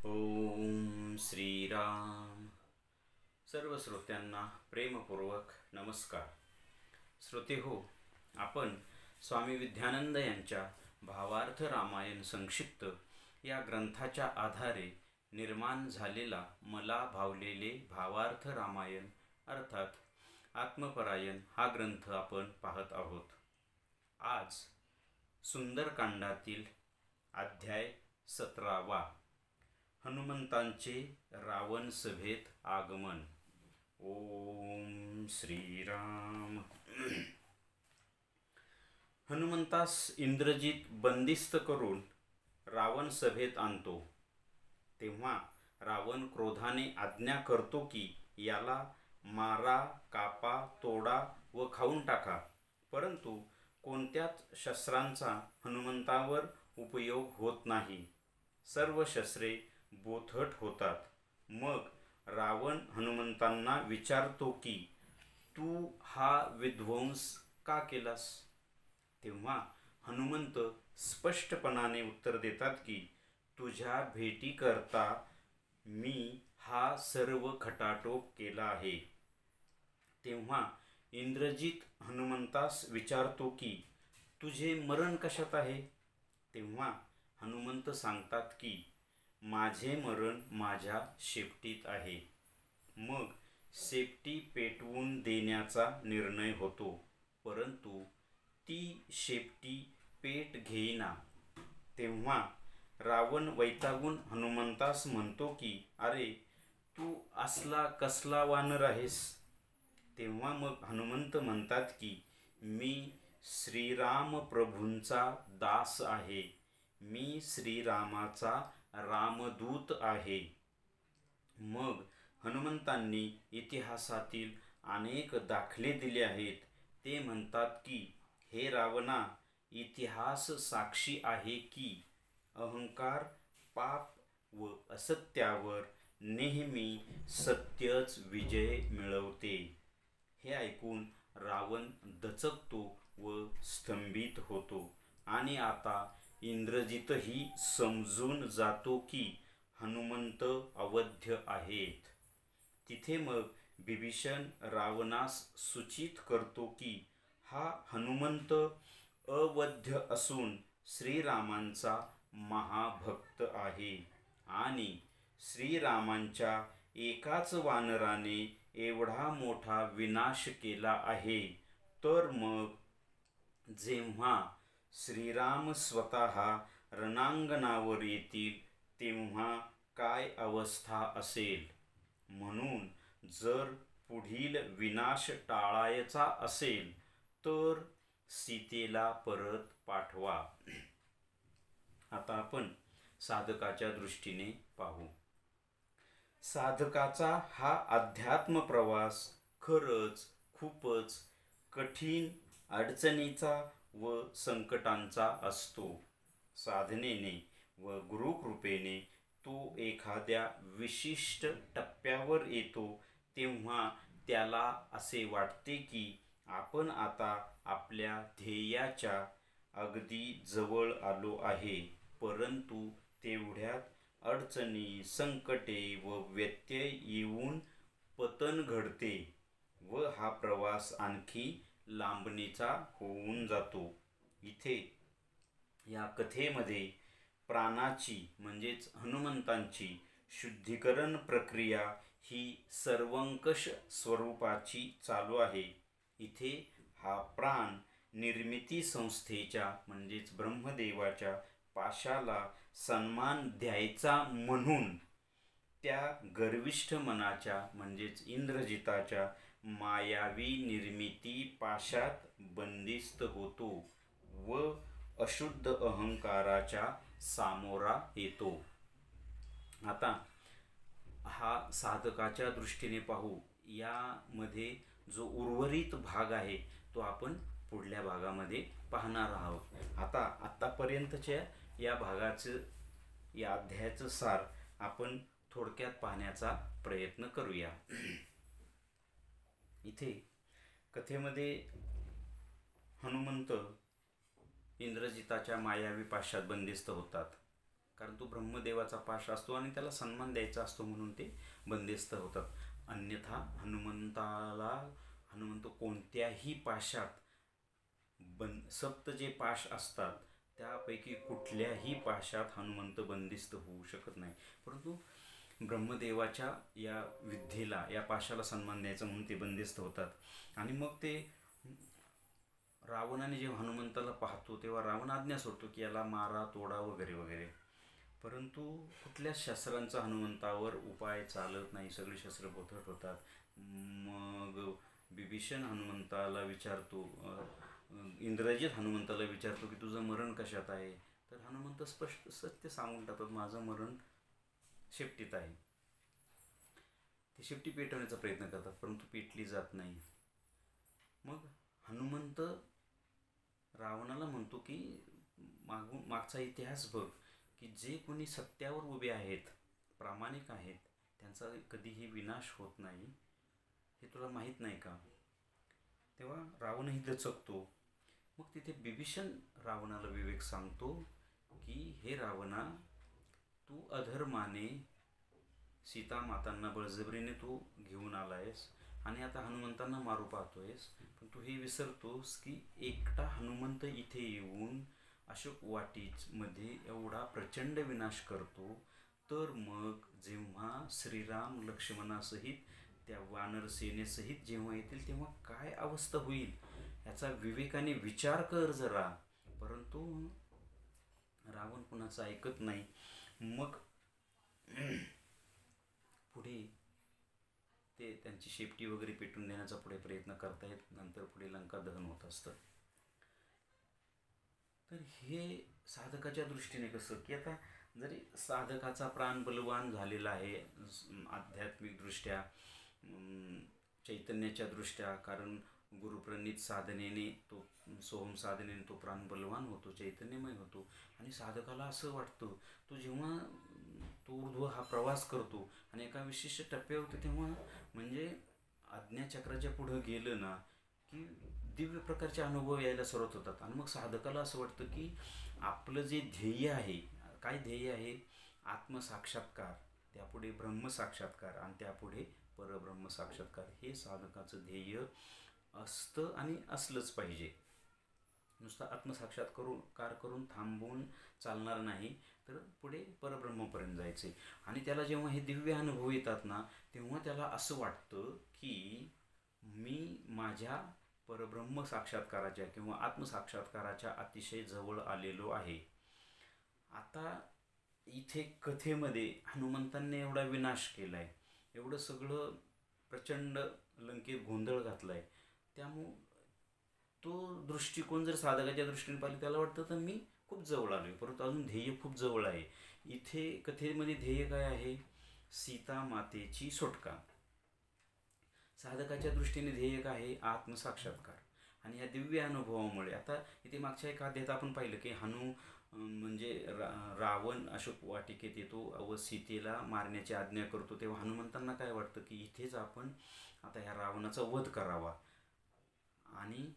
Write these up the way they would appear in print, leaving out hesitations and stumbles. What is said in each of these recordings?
ओम श्रीराम. सर्व श्रोत्यांना प्रेमपूर्वक नमस्कार. श्रोते हो, आपण स्वामी विद्यानंद यांच्या भावार्थ रामायण संक्षिप्त या ग्रंथाच्या आधारे निर्माण झालेला मला भावलेले भावार्थ रामायण अर्थात आत्मपरायण हा ग्रंथ आपण पाहत आहोत. आज सुंदरकांडातील अध्याय 17वा, हनुमंतांचे रावण सभेत आगमन. ओम श्रीराम. हनुमंतास इंद्रजित बंदिस्त करून रावण सभेत आणतो तेव्हा रावण क्रोधाने आज्ञा करतो की याला मारा, कापा, तोडा व खाऊन टाका. परंतु कोणत्याच शस्त्रांचा हनुमंतावर उपयोग होत नाही. सर्व शस्त्रे बोथट होतात. मग रावण हनुमंतांना विचारतो की तू हा विध्वंस का केलास? तेव्हा हनुमंत स्पष्टपणाने उत्तर देतात की तुझ्या भेटीकरता मी हा सर्व खटाटोप केला आहे. तेव्हा इंद्रजित हनुमंतास विचारतो की तुझे मरण कशात आहे? तेव्हा हनुमंत सांगतात की माझे मरण माझ्या शेपटीत आहे. मग शेपटी पेटवून देण्याचा निर्णय होतो, परंतु ती शेपटी पेट घेईना. तेव्हा रावण वैतागून हनुमंतास म्हणतो की अरे, तू असला कसला वानर आहेस? तेव्हा मग हनुमंत म्हणतात की मी श्रीराम प्रभूंचा दास आहे. मी श्रीरामाचा रामदूत आहे. मग हनुमंतांनी इतिहासातील अनेक दाखले दिले आहेत. ते म्हणतात की हे रावणा, इतिहास साक्षी आहे की अहंकार, पाप व असत्यावर नेहमी सत्यच विजय मिळवते. हे ऐकून रावण दचकतो व स्तंभित होतो आणि आता इंद्रजितही समजून जातो की हनुमंत अवध्य आहेत. तिथे मग बिभीषण रावणास सूचित करतो की हा हनुमंत अवध्य असून श्रीरामांचा महाभक्त आहे आणि श्रीरामांच्या एकाच वानराने एवढा मोठा विनाश केला आहे. तर मग जेव्हा श्रीराम स्वतः रणांगणावर येतील तेव्हा काय अवस्था असेल? म्हणून जर पुढील विनाश टाळायचा असेल तर सीतेला परत पाठवा. आता आपण साधकाच्या दृष्टीने पाहू. साधकाचा हा अध्यात्म प्रवास खरच खूपच कठीण, अडचणीचा व संकटांचा असतो. साधनेने व गुरुकृपेने तो एखाद्या विशिष्ट टप्प्यावर येतो तेव्हा त्याला असे वाटते की आपण आता आपल्या ध्येयाच्या अगदी जवळ आलो आहे. परंतु तेवढ्यात अडचणी, संकटे व व्यत्यय येऊन पतन घडते व हा प्रवास आणखी लांबणीचा होऊन जातो. इथे या कथेमध्ये प्राणाची म्हणजेच हनुमंतांची शुद्धीकरण प्रक्रिया ही सर्वंकष स्वरूपाची चालू आहे. इथे हा प्राण निर्मिती संस्थेच्या म्हणजेच ब्रह्मदेवाच्या पाशाला सन्मान द्यायचा म्हणून त्या गर्विष्ठ मनाच्या म्हणजेच इंद्रजिताच्या मायावी निर्मिती पाशात बंदिस्त होतो व अशुद्ध अहंकाराच्या सामोरा येतो. आता हा साधकाच्या दृष्टीने पाहू. यामध्ये जो उर्वरित भाग आहे तो आपण पुढल्या भागामध्ये पाहणार आहोत. आता आतापर्यंतच्या या भागाचं, या अध्यायाचं सार आपण थोडक्यात पाहण्याचा प्रयत्न करूया. इथे कथेमध्ये हनुमंत इंद्रजिताच्या मायावी पाशात बंदिस्त होतात. कारण तो ब्रह्मदेवाचा पाश असतो आणि त्याला सन्मान द्यायचा असतो म्हणून ते बंदिस्त होतात. अन्यथा हनुमंत कोणत्याही पाशात सप्त जे पाश असतात त्यापैकी कुठल्याही पाशात हनुमंत बंदिस्त होऊ शकत नाही. परंतु ब्रह्मदेवाच्या या विद्येला, या पाशाला सन्मान द्यायचा म्हणून ते बंदिस्त होतात. आणि मग ते रावणाने जेव्हा हनुमंताला पाहतो तेव्हा रावण आज्ञा सोडतो की याला मारा, तोडा वगैरे वगैरे. परंतु कुठल्याच शस्त्रांचा हनुमंतावर उपाय चालत नाही, सगळी शस्त्र बोथट होतात. मग विभीषण हनुमंताला विचारतो, इंद्रजित हनुमंताला विचारतो की तुझं मरण कशात आहे. तर हनुमंत स्पष्ट सत्य सांगून टाकतात, माझं मरण शेपटीत आहे. ते शेपटी पेटवण्याचा प्रयत्न करतात परंतु पेटली जात नाही. मग हनुमंत रावणाला म्हणतो की मागचा इतिहास बघ, की जे कोणी सत्यावर उभे आहेत, प्रामाणिक आहेत, त्यांचा कधीही विनाश होत नाही, हे तुला माहीत नाही का. तेव्हा रावणही दचकतो. मग तिथे विभीषण रावणाला विवेक सांगतो की हे रावणा, तू अधर्माने सीता मातांना बळजबरीने तू घेऊन आलायस आणि आता हनुमंतांना मारू पाहतोयस. पण तू हे विसरतोस की एकटा हनुमंत इथे येऊन अशोक वाटीमध्ये एवढा प्रचंड विनाश करतो, तर मग जेव्हा श्रीराम लक्ष्मणासहित त्या वानर सेनेसहित जेव्हा येतील तेव्हा काय अवस्था होईल याचा विवेकाने विचार कर जरा. परंतु रावण कुणाचं ऐकत नाही. मग पुढे ते त्यांची शेपटी वगैरे पेटून देण्याचा पुढे प्रयत्न करतायत. नंतर पुढे लंका दहन होत असतं. तर हे साधकाच्या दृष्टीने कसं की आता जरी साधकाचा प्राण बलवान झालेला आहे आध्यात्मिकदृष्ट्या, चैतन्याच्या दृष्ट्या, कारण गुरुप्रणित साधनेने तो सोहम साधनेने तो प्राण बलवान होतो, चैतन्यमय होतो. आणि साधकाला असं वाटतं, तो जेव्हा तो ऊर्ध्व हा प्रवास करतो आणि एका विशिष्ट टप्प्यावर तेव्हा म्हणजे आज्ञाचक्राच्या पुढं गेलं ना की दिव्य प्रकारचे अनुभव यायला सुरुवात होतात. आणि मग साधकाला असं वाटतं की आपलं जे ध्येय आहे, काय ध्येय आहे, आत्मसाक्षात्कार, त्यापुढे ब्रह्मसाक्षात्कार आणि त्यापुढे परब्रह्म साक्षात्कार, हे साधकाचं ध्येय असतं आणि असलंच पाहिजे. नुसता आत्मसाक्षात्कार करून थांबून चालणार नाही, तर पुढे परब्रह्मपर्यंत जायचे. आणि त्याला जेव्हा हे दिव्य अनुभव येतात ना तेव्हा त्याला असं वाटतं की मी माझ्या परब्रह्म साक्षात्काराच्या किंवा आत्मसाक्षात्काराच्या अतिशय जवळ आलेलो आहे. आता इथे कथेमध्ये हनुमंतांनी एवढा विनाश केलाय, एवढं सगळं प्रचंड लंकेत गोंधळ घातलाय, त्यामुळं तो दृष्टिकोन जर साधकाच्या दृष्टीने पाहिलं त्याला वाटतं तर मी खूप जवळ आलो आहे. परंतु अजून ध्येय खूप जवळ आहे. इथे कथेमध्ये ध्येय काय आहे, सीता मातेची सुटका. साधकाच्या दृष्टीने ध्येय काय आहे, आत्मसाक्षात्कार. आणि ह्या दिव्य अनुभवामुळे आता इथे मागच्या एका अध्यायात आपण पाहिलं की म्हणजे रावण अशोक वाटिकेत येतो व सीतेला मारण्याची आज्ञा करतो. तेव्हा हनुमंतांना काय वाटतं की इथेच आपण आता ह्या रावणाचा वध करावा आणि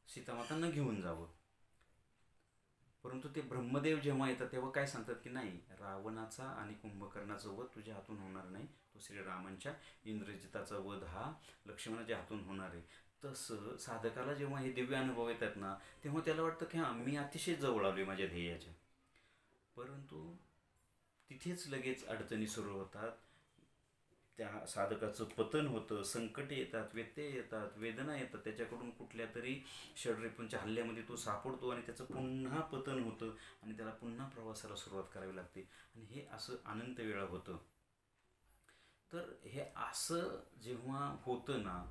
सीतामातांना घेऊन जावं. परंतु ते ब्रह्मदेव जेव्हा येतात तेव्हा काय सांगतात की नाही, रावणाचा आणि कुंभकर्णाचा वध तुझ्या हातून होणार नाही, तो श्रीरामांच्या इंद्रजिताचा वध हा लक्ष्मणाच्या हातून होणार आहे. तसं साधकाला जेव्हा हे दिव्य अनुभव येतात ना तेव्हा त्याला वाटतं की हां, मी अतिशय जवळ आलो आहे माझ्या ध्येयाच्या. परंतु तिथेच लगेच अडचणी सुरू होतात. त्या साधकाचं पतन होतं, संकटे येतात, व्यत्यय येतात, वेदना येतात, त्याच्याकडून कुठल्या तरी षड्रिपूंच्या हल्ल्यामध्ये तो सापडतो आणि त्याचं पुन्हा पतन होतं आणि त्याला पुन्हा प्रवासाला सुरुवात करावी लागते. आणि हे असं अनंत वेळा होतं. तर हे असं जेव्हा होतं ना,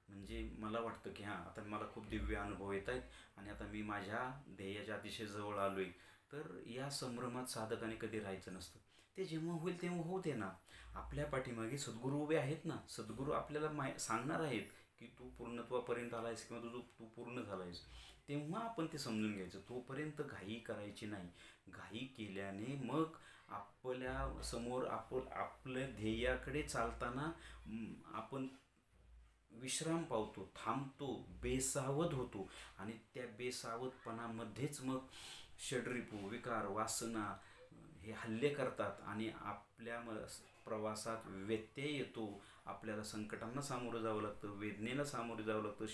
म्हणजे मला वाटतं की हां, आता मला खूप दिव्य अनुभव येत आहेत आणि आता मी माझ्या ध्येयाच्या अतिशय जवळ आलो आहे. तर या संभ्रमात साधकाने कधी राहायचं नसतं. ते जेव्हा होईल तेव्हा होऊ दे ना. आपल्या पाठीमागे सद्गुरू उभे आहेत ना, सद्गुरू आपल्याला सांगणार आहेत की तू पूर्णत्वापर्यंत आलायस किंवा तू पूर्ण झालायस. तेव्हा आपण ते समजून घ्यायचं. तोपर्यंत घाई करायची नाही. घाई केल्याने मग आपल्या समोर आपल्या ध्येयाकडे चालताना आपण विश्राम पावतो, थांबतो, बेसावध होतो आणि त्या बेसावधपणामध्येच मग षड्रिपू, विकार, वासना हे हल्ले करतात आणि आपल्या प्रवासात व्यत्यय येतो. आपल्याला संकटांना सामोरं जावं लागतं, वेदनेला सामोरं जावं लागतं,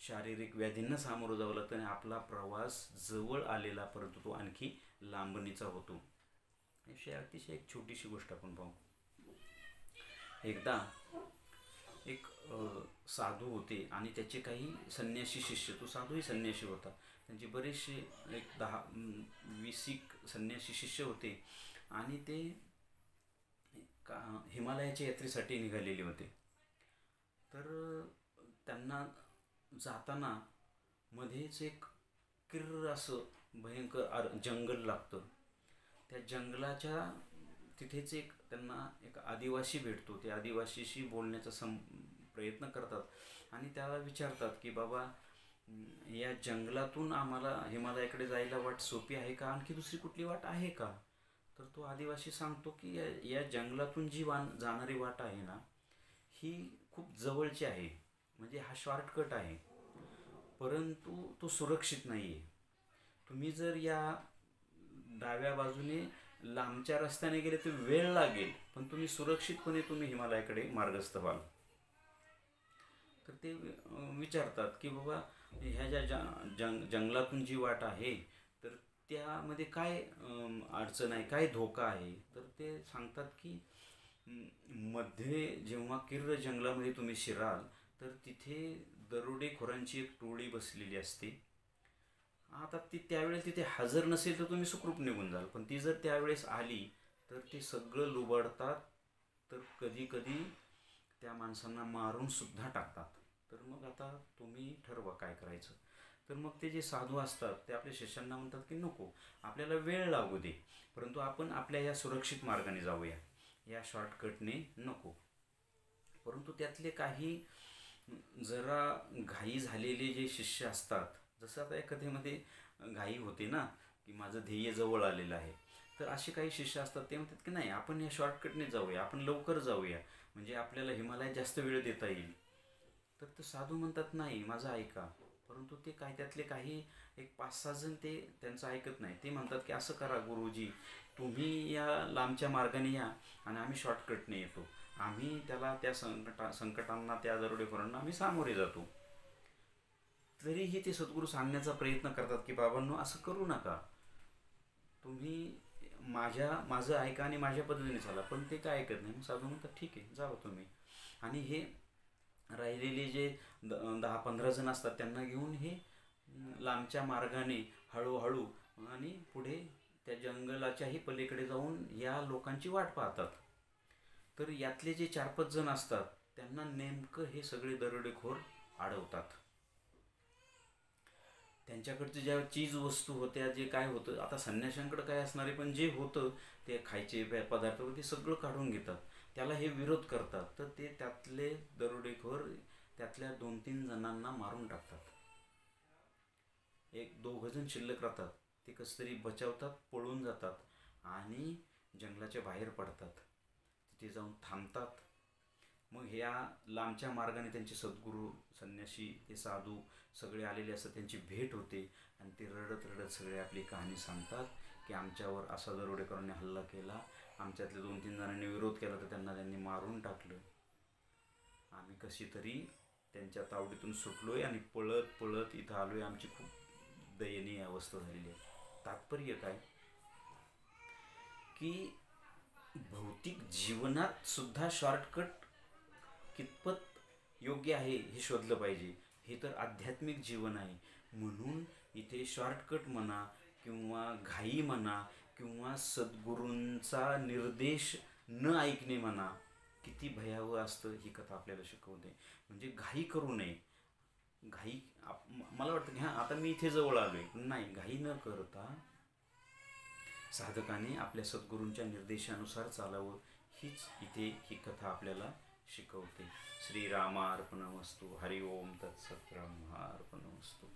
शारीरिक व्याधींना सामोरं जावं लागतं आणि आपला प्रवास जवळ आलेला परंतु तो आणखी लांबणीचा होतो. अतिशय एक छोटीशी गोष्ट आपण पाहू. एकदा एक साधू होते आणि त्याचे काही संन्यासी शिष्य, तो साधूही संन्यासी होता, त्यांचे बरेचसे एक 10-20 संन्यासी शिष्य होते आणि ते हिमालयाच्या यात्रेसाठी निघालेले होते. तर त्यांना जाताना मध्येच एक किर्र असं भयंकर जंगल लागतं. त्या जंगलाच्या तिथेच त्यांना एक आदिवासी भेटतो. ते आदिवासीशी बोलण्याचा प्रयत्न करतात आणि त्याला विचारतात की बाबा, या जंगलातून आम्हाला हिमालयाकडे जायला वाट सोपी आहे का, आणखी दुसरी कुठली वाट आहे का? तर तो आदिवासी सांगतो की या जंगलातून जी जाणारी वाट आहे ना, ही खूप जवळची आहे, म्हणजे हा शॉर्टकट आहे, परंतु तो सुरक्षित नाही आहे. तुम्ही जर या डाव्या बाजूने लांबच्या रस्त्याने गेले तर वेळ लागेल, पण तुम्ही सुरक्षितपणे हिमालयाकडे मार्गस्थ व्हाल. तर ते विचारतात की बाबा, ह्या ज्या जंगलातून जी वाट आहे तर त्यामध्ये काय अडचण आहे, काय धोका आहे? तर ते सांगतात की मध्ये जेव्हा किर्र जंगलामध्ये तुम्ही शिराल तर तिथे दरोडेखोरांची एक टोळी बसलेली असते. आता ती त्यावेळेस तिथे हजर नसेल तर तुम्ही सुखरूप निघून जाल, पण ती जर त्यावेळेस आली तर ते सगळं लुबाडतात, तर कधी कधी त्या माणसांना मारून सुद्धा टाकतात. तर मग आता तुम्ही ठरवा काय करायचं. तर मग ते जे साधू असतात ते आपल्या शिष्यांना म्हणतात की नको, आपल्याला वेळ लागू दे, परंतु आपण आपल्या या सुरक्षित मार्गाने जाऊया, या शॉर्टकटने नको. परंतु त्यातले काही जरा घाई झालेले जे शिष्य असतात, जसं आता या कथेमध्ये घाई होते ना की माझं ध्येय जवळ आलेलं आहे, तर असे काही शिष्य असतात ते म्हणतात की नाही, आपण या शॉर्टकटने जाऊया, आपण लवकर जाऊया, म्हणजे आपल्याला हिमालयात जास्त वेळ देता येईल. तर ते साधू म्हणतात नाही, माझं ऐका. परंतु ते त्यातले काही एक 5-6 जण ते त्यांचं ऐकत नाही. ते म्हणतात की असं करा गुरुजी, तुम्ही या लांबच्या मार्गाने या आणि आम्ही शॉर्टकटने येतो, आम्ही त्या संकटांना, त्या दरोडेखोरांना आम्ही सामोरे जातो. तरीही ते सद्गुरू सांगण्याचा प्रयत्न करतात की बाबांनो, असं करू नका, तुम्ही माझं ऐका आणि माझ्या पद्धतीने चाला. पण ते काय ऐकत नाही. साधू म्हणतात ठीक आहे, जावं तुम्ही. आणि हे राहिलेले जे 10-15 जण असतात त्यांना घेऊन हे लांबच्या मार्गाने हळूहळू आणि पुढे त्या जंगलाच्याही पलीकडे जाऊन या लोकांची वाट पाहतात. तर यातले जे 4-5 जण असतात त्यांना नेमकं हे सगळे दरोडेखोर अडवतात. त्यांच्याकडचे ज्या चीज वस्तू होत्या, जे काय होतं, आता संन्याशांकडे काय असणार आहे, पण जे होतं ते खायचे पदार्थ ते सगळं काढून घेतात. त्याला हे विरोध करतात. तर ते त्यातले दरोडेखोर त्यातल्या 2-3 जणांना मारून टाकतात. 1-2 जण शिल्लक राहतात. ते कसं तरी बचावतात, पळून जातात आणि जंगलाच्या बाहेर पडतात. तिथे जाऊन थांबतात. मग ह्या लांबच्या मार्गाने त्यांचे सद्गुरू, संन्यासी, ते साधू सगळे आलेले असतात, त्यांची भेट होते आणि ते रडत रडत सगळे आपली कहाणी सांगतात की आमच्यावर असा दरोडेखोरांनी हल्ला केला, आमच्यातल्या 2-3 जणांनी विरोध केला तर त्यांनी मारून टाकलं, आम्ही कशी तरी त्यांच्या तावडीतून सुटलोय आणि पळत पळत इथं आलोय, आमची खूप दयनीय अवस्था झालेली आहे. तात्पर्य काय की भौतिक जीवनात सुद्धा शॉर्टकट कितपत योग्य आहे हे शोधलं पाहिजे. हे तर आध्यात्मिक जीवन आहे, म्हणून इथे शॉर्टकट म्हणा किंवा घाई म्हणा किंवा सद्गुरूंचा निर्देश न ऐकणे म्हणा, किती भयावह असतं ही कथा आपल्याला शिकवते. म्हणजे घाई करू नये. मला वाटतं की आता मी इथे जवळ आलोय, नाही, घाई न करता साधकाने आपल्या सद्गुरूंच्या निर्देशानुसार चालावं, हीच इथे ही कथा आपल्याला शिकवते. श्रीरामार्पणमस्तु. हरि ओम तत्सत. ब्रह्मार्पणमस्तु.